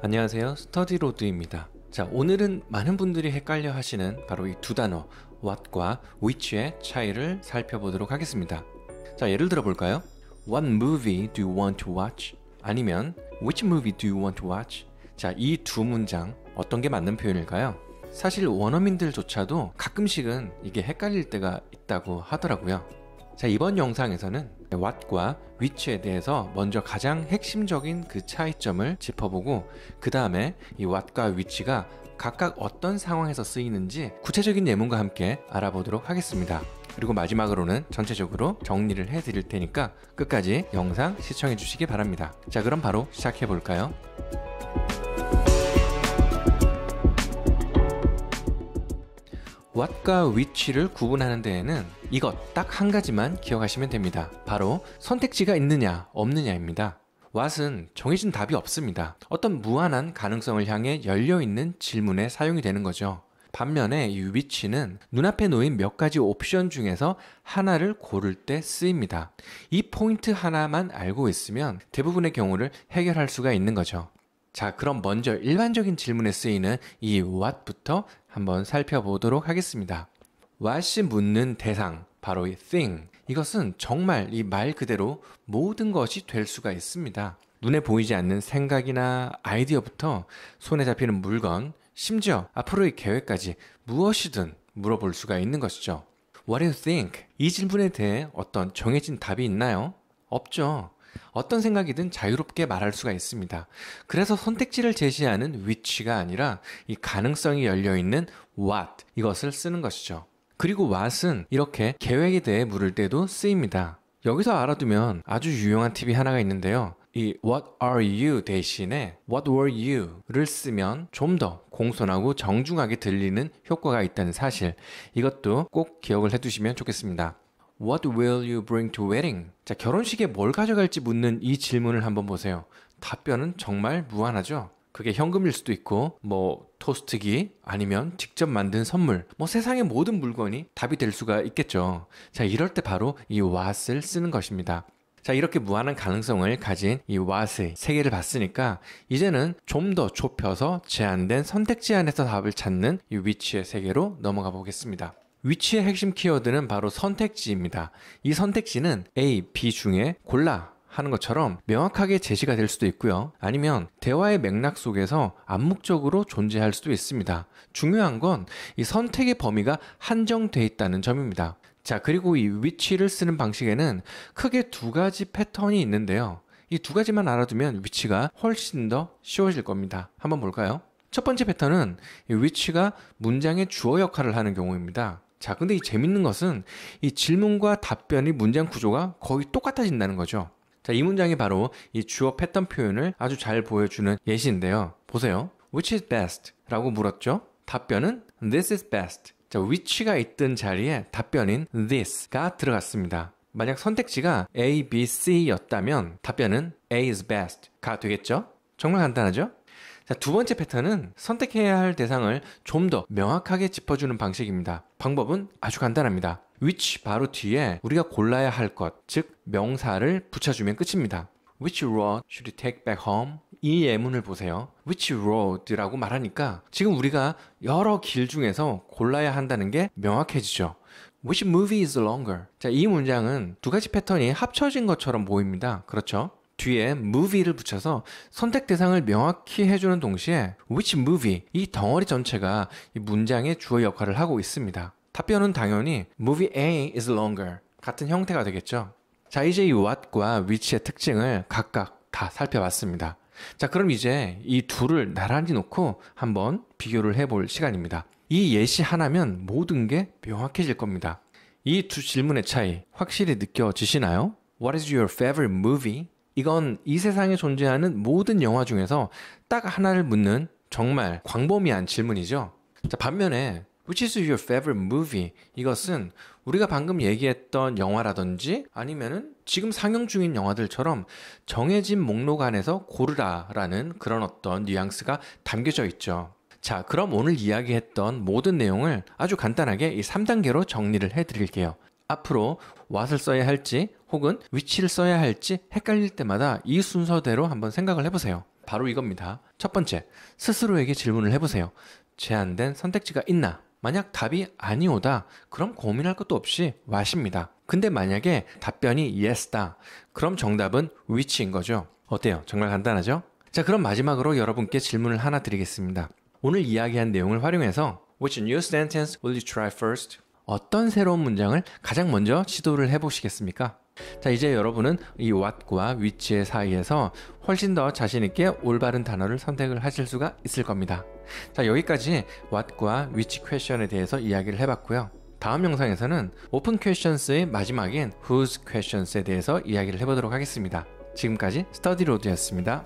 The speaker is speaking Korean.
안녕하세요, 스터디로드입니다. 자, 오늘은 많은 분들이 헷갈려 하시는 바로 이 두 단어 what과 which의 차이를 살펴보도록 하겠습니다. 자, 예를 들어 볼까요? What movie do you want to watch? 아니면 which movie do you want to watch? 자, 이 두 문장 어떤 게 맞는 표현일까요? 사실 원어민들조차도 가끔씩은 이게 헷갈릴 때가 있다고 하더라고요. 자, 이번 영상에서는 what과 which에 대해서 먼저 가장 핵심적인 그 차이점을 짚어보고 그 다음에 이 what과 which가 각각 어떤 상황에서 쓰이는지 구체적인 예문과 함께 알아보도록 하겠습니다. 그리고 마지막으로는 전체적으로 정리를 해드릴 테니까 끝까지 영상 시청해 주시기 바랍니다. 자, 그럼 바로 시작해 볼까요? what과 which를 구분하는 데에는 이것 딱 한 가지만 기억하시면 됩니다. 바로 선택지가 있느냐 없느냐입니다. what은 정해진 답이 없습니다. 어떤 무한한 가능성을 향해 열려있는 질문에 사용이 되는 거죠. 반면에 이 which는 눈앞에 놓인 몇 가지 옵션 중에서 하나를 고를 때 쓰입니다. 이 포인트 하나만 알고 있으면 대부분의 경우를 해결할 수가 있는 거죠. 자, 그럼 먼저 일반적인 질문에 쓰이는 이 what부터 한번 살펴보도록 하겠습니다. what이 묻는 대상, 바로 이 thing. 이것은 정말 이 말 그대로 모든 것이 될 수가 있습니다. 눈에 보이지 않는 생각이나 아이디어부터 손에 잡히는 물건, 심지어 앞으로의 계획까지 무엇이든 물어볼 수가 있는 것이죠. What do you think? 이 질문에 대해 어떤 정해진 답이 있나요? 없죠. 어떤 생각이든 자유롭게 말할 수가 있습니다. 그래서 선택지를 제시하는 which가 아니라 이 가능성이 열려있는 what, 이것을 쓰는 것이죠. 그리고 what은 이렇게 계획에 대해 물을 때도 쓰입니다. 여기서 알아두면 아주 유용한 팁이 하나가 있는데요. 이 what are you 대신에 what were you를 쓰면 좀 더 공손하고 정중하게 들리는 효과가 있다는 사실, 이것도 꼭 기억을 해두시면 좋겠습니다. What will you bring to wedding? 자, 결혼식에 뭘 가져갈지 묻는 이 질문을 한번 보세요. 답변은 정말 무한하죠. 그게 현금일 수도 있고 토스트기 아니면 직접 만든 선물, 세상의 모든 물건이 답이 될 수가 있겠죠. 자, 이럴 때 바로 이 what을 쓰는 것입니다. 자, 이렇게 무한한 가능성을 가진 이 what의 세계를 봤으니까 이제는 좀 더 좁혀서 제한된 선택지 안에서 답을 찾는 이 which의 세계로 넘어가 보겠습니다. which의 핵심 키워드는 바로 선택지입니다. 이 선택지는 A, B 중에 골라 하는 것처럼 명확하게 제시가 될 수도 있고요. 아니면 대화의 맥락 속에서 암묵적으로 존재할 수도 있습니다. 중요한 건 이 선택의 범위가 한정돼 있다는 점입니다. 자, 그리고 이 which를 쓰는 방식에는 크게 두 가지 패턴이 있는데요. 이 두 가지만 알아두면 which가 훨씬 더 쉬워질 겁니다. 한번 볼까요? 첫 번째 패턴은 이 which가 문장의 주어 역할을 하는 경우입니다. 자, 근데 이 재밌는 것은 이 질문과 답변의 문장 구조가 거의 똑같아진다는 거죠. 자, 이 문장이 바로 이 주어 패턴 표현을 아주 잘 보여주는 예시인데요. 보세요. Which is best? 라고 물었죠. 답변은 This is best. 자, which가 있던 자리에 답변인 this가 들어갔습니다. 만약 선택지가 A, B, C 였다면 답변은 A is best가 되겠죠? 정말 간단하죠? 자, 두 번째 패턴은 선택해야 할 대상을 좀 더 명확하게 짚어주는 방식입니다. 방법은 아주 간단합니다. which 바로 뒤에 우리가 골라야 할 것, 즉 명사를 붙여주면 끝입니다. Which road should you take back home? 이 예문을 보세요. Which road라고 말하니까 지금 우리가 여러 길 중에서 골라야 한다는 게 명확해지죠. Which movie is longer? 자, 이 문장은 두 가지 패턴이 합쳐진 것처럼 보입니다. 그렇죠? 뒤에 movie를 붙여서 선택 대상을 명확히 해주는 동시에 which movie, 이 덩어리 전체가 이 문장의 주어 역할을 하고 있습니다. 답변은 당연히 movie A is longer 같은 형태가 되겠죠. 자, 이제 이 what과 which의 특징을 각각 다 살펴봤습니다. 자, 그럼 이제 이 둘을 나란히 놓고 한번 비교를 해볼 시간입니다. 이 예시 하나면 모든 게 명확해질 겁니다. 이 두 질문의 차이 확실히 느껴지시나요? What is your favorite movie? 이건 이 세상에 존재하는 모든 영화 중에서 딱 하나를 묻는 정말 광범위한 질문이죠. 자, 반면에 Which is your favorite movie? 이것은 우리가 방금 얘기했던 영화라든지 아니면은 지금 상영 중인 영화들처럼 정해진 목록 안에서 고르라라는 그런 어떤 뉘앙스가 담겨져 있죠. 자, 그럼 오늘 이야기했던 모든 내용을 아주 간단하게 이 3단계로 정리를 해드릴게요. 앞으로 what을 써야 할지 혹은 which를 써야 할지 헷갈릴 때마다 이 순서대로 한번 생각을 해보세요. 바로 이겁니다. 첫 번째, 스스로에게 질문을 해보세요. 제한된 선택지가 있나? 만약 답이 아니오다, 그럼 고민할 것도 없이 What입니다. 근데 만약에 답변이 Yes다, 그럼 정답은 Which인 거죠. 어때요? 정말 간단하죠? 자, 그럼 마지막으로 여러분께 질문을 하나 드리겠습니다. 오늘 이야기한 내용을 활용해서 Which new sentence will you try first? 어떤 새로운 문장을 가장 먼저 시도를 해보시겠습니까? 자, 이제 여러분은 이 what과 which의 사이에서 훨씬 더 자신있게 올바른 단어를 선택을 하실 수가 있을 겁니다. 자, 여기까지 what과 which question에 대해서 이야기를 해봤고요. 다음 영상에서는 open questions의 마지막인 whose questions에 대해서 이야기를 해보도록 하겠습니다. 지금까지 스터디로드였습니다.